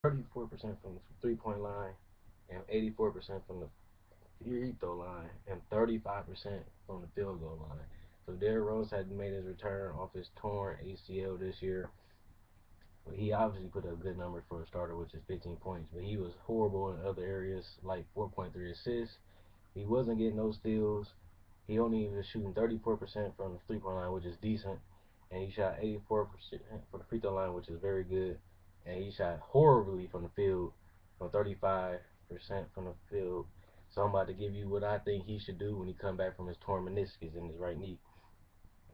34% from the three-point line and 84% from the free throw line and 35% from the field goal line. So Derrick Rose had made his return off his torn ACL this year. He obviously put up good numbers for a starter, which is 15 points, but he was horrible in other areas, like 4.3 assists. He wasn't getting no steals. He only was shooting 34% from the three-point line, which is decent, and he shot 84% from the free throw line, which is very good. And he shot horribly from the field, from 35% from the field. So I'm about to give you what I think he should do when he come back from his torn meniscus in his right knee.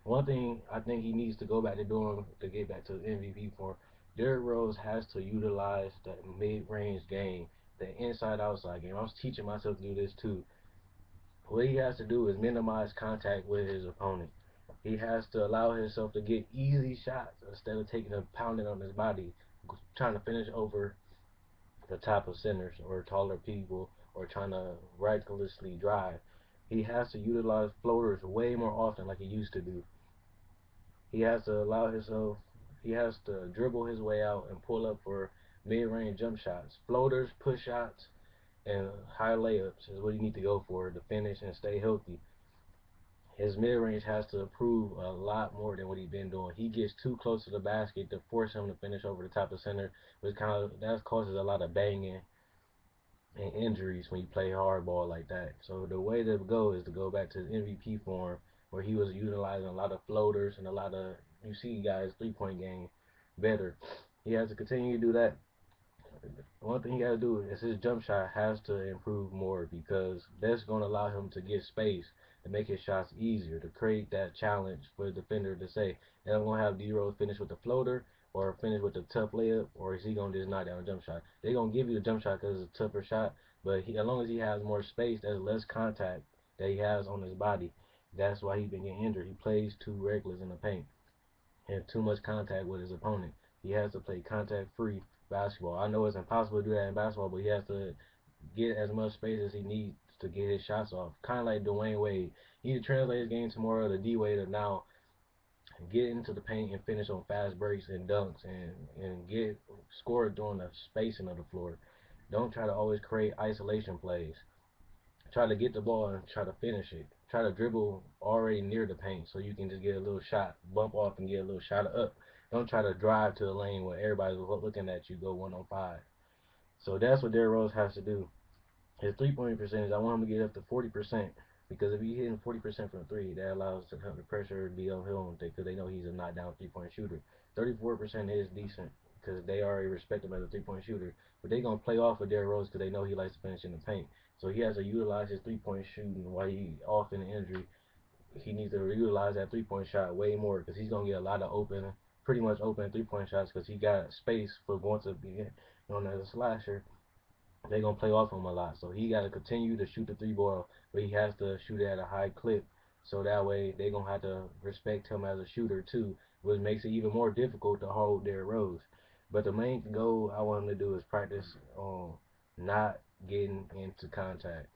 One thing I think he needs to go back to doing to get back to the MVP form, Derrick Rose has to utilize that mid-range game, the inside-outside game. I was teaching myself to do this too. What he has to do is minimize contact with his opponent. He has to allow himself to get easy shots instead of taking a pounding on his body, trying to finish over the top of centers or taller people or trying to recklessly drive. He has to utilize floaters way more often like he used to do. He has to allow himself, he has to dribble his way out and pull up for mid-range jump shots. Floaters, push shots, and high layups is what you need to go for to finish and stay healthy. His mid-range has to improve a lot more than what he's been doing. He gets too close to the basket to force him to finish over the top of center, which kind of that causes a lot of banging and injuries when you play hardball like that. So the way to go is to go back to his MVP form where he was utilizing a lot of floaters and a lot of you see guys 3-point game better. He has to continue to do that. One thing he got to do is his jump shot has to improve more because that's going to allow him to get space to make his shots easier, to create that challenge for the defender to say, and I'm going to have D Rose finish with the floater or finish with the tough layup, or is he going to just knock down a jump shot? They're going to give you the jump shot because it's a tougher shot, but as long as he has more space, there's less contact that he has on his body. That's why he's been getting injured. He plays too reckless in the paint and too much contact with his opponent. He has to play contact free basketball. I know it's impossible to do that in basketball, but he has to get as much space as he needs to get his shots off. Kind of like Dwayne Wade. He need to translate his game to more of the D Wade of now. Get into the paint and finish on fast breaks and dunks and get score during the spacing of the floor. Don't try to always create isolation plays. Try to get the ball and try to finish it. Try to dribble already near the paint so you can just get a little shot, bump off and get a little shot up. Don't try to drive to the lane where everybody's looking at you go 105. So that's what Derrick Rose has to do. His 3-point percentage, I want him to get up to 40% because if he's hitting 40% from three, that allows the pressure to be on him because they know he's a knockdown 3-point shooter. 34% is decent because they already respect him as a 3-point shooter, but they're gonna play off of Derrick Rose because they know he likes to finish in the paint. So he has to utilize his 3-point shooting while he off in the injury. He needs to utilize that 3-point shot way more because he's gonna get a lot of open, pretty much open 3-point shots because he got space for going to be known as a slasher. They're gonna play off him a lot. So he got to continue to shoot the three ball, but he has to shoot it at a high clip. So that way they're gonna have to respect him as a shooter too, which makes it even more difficult to hold their Rose. But the main goal I want him to do is practice on not getting into contact.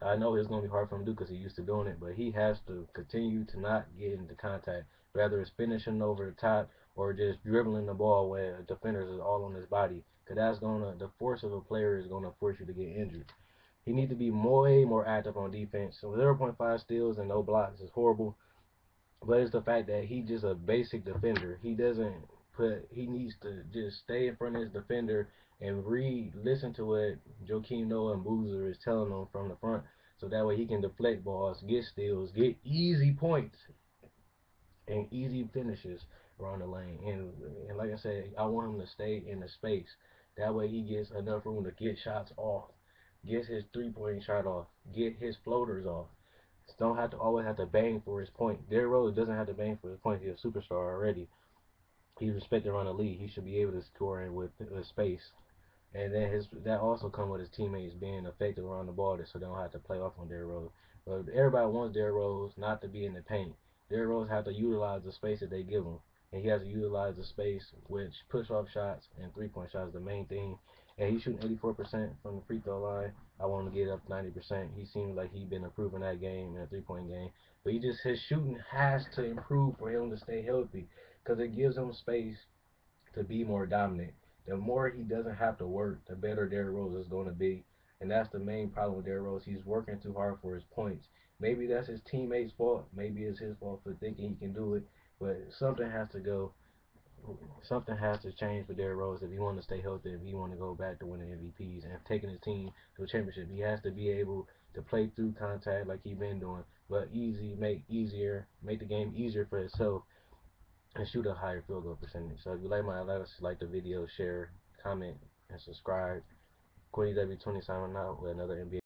I know it's gonna be hard for him to do because he's used to doing it, but he has to continue to not get into contact. Whether it's finishing over the top or just dribbling the ball where defenders is all on his body, because that's gonna the force of a player is gonna force you to get injured. He needs to be way more active on defense. So 0.5 steals and no blocks is horrible, but it's the fact that he's just a basic defender. He doesn't put. He needs to just stay in front of his defender and listen to what Joakim Noah and Boozer is telling him from the front, so that way he can deflect balls, get steals, get easy points and easy finishes around the lane. And like I said, I want him to stay in the space. That way he gets enough room to get shots off, get his 3-point shot off, get his floaters off. Don't have to always have to bang for his point. Derrick Rose doesn't have to bang for his point. He's a superstar already. He's respected around the league. He should be able to score in with space. And then his that also comes with his teammates being effective around the ball, so they don't have to play off on Derrick Rose. But everybody wants Derrick Rose not to be in the paint. Derrick Rose has to utilize the space that they give him, and he has to utilize the space which push off shots and 3-point shots is the main thing. And he's shooting 84% from the free throw line. I want him to get up 90%. He seems like he's been improving that game in a 3-point game, but his shooting has to improve for him to stay healthy because it gives him space to be more dominant. the more he doesn't have to work, the better Derrick Rose is going to be. And that's the main problem with Derrick Rose. He's working too hard for his points. Maybe that's his teammates' fault. Maybe it's his fault for thinking he can do it. But something has to go. Something has to change for Derrick Rose if he want to stay healthy, if he want to go back to winning MVPs and taking his team to a championship. He has to be able to play through contact like he's been doing, but make the game easier for himself and shoot a higher field goal percentage. So if you like my analysis, like the video, share, comment, and subscribe. Quinny W20 signing out with another NBA.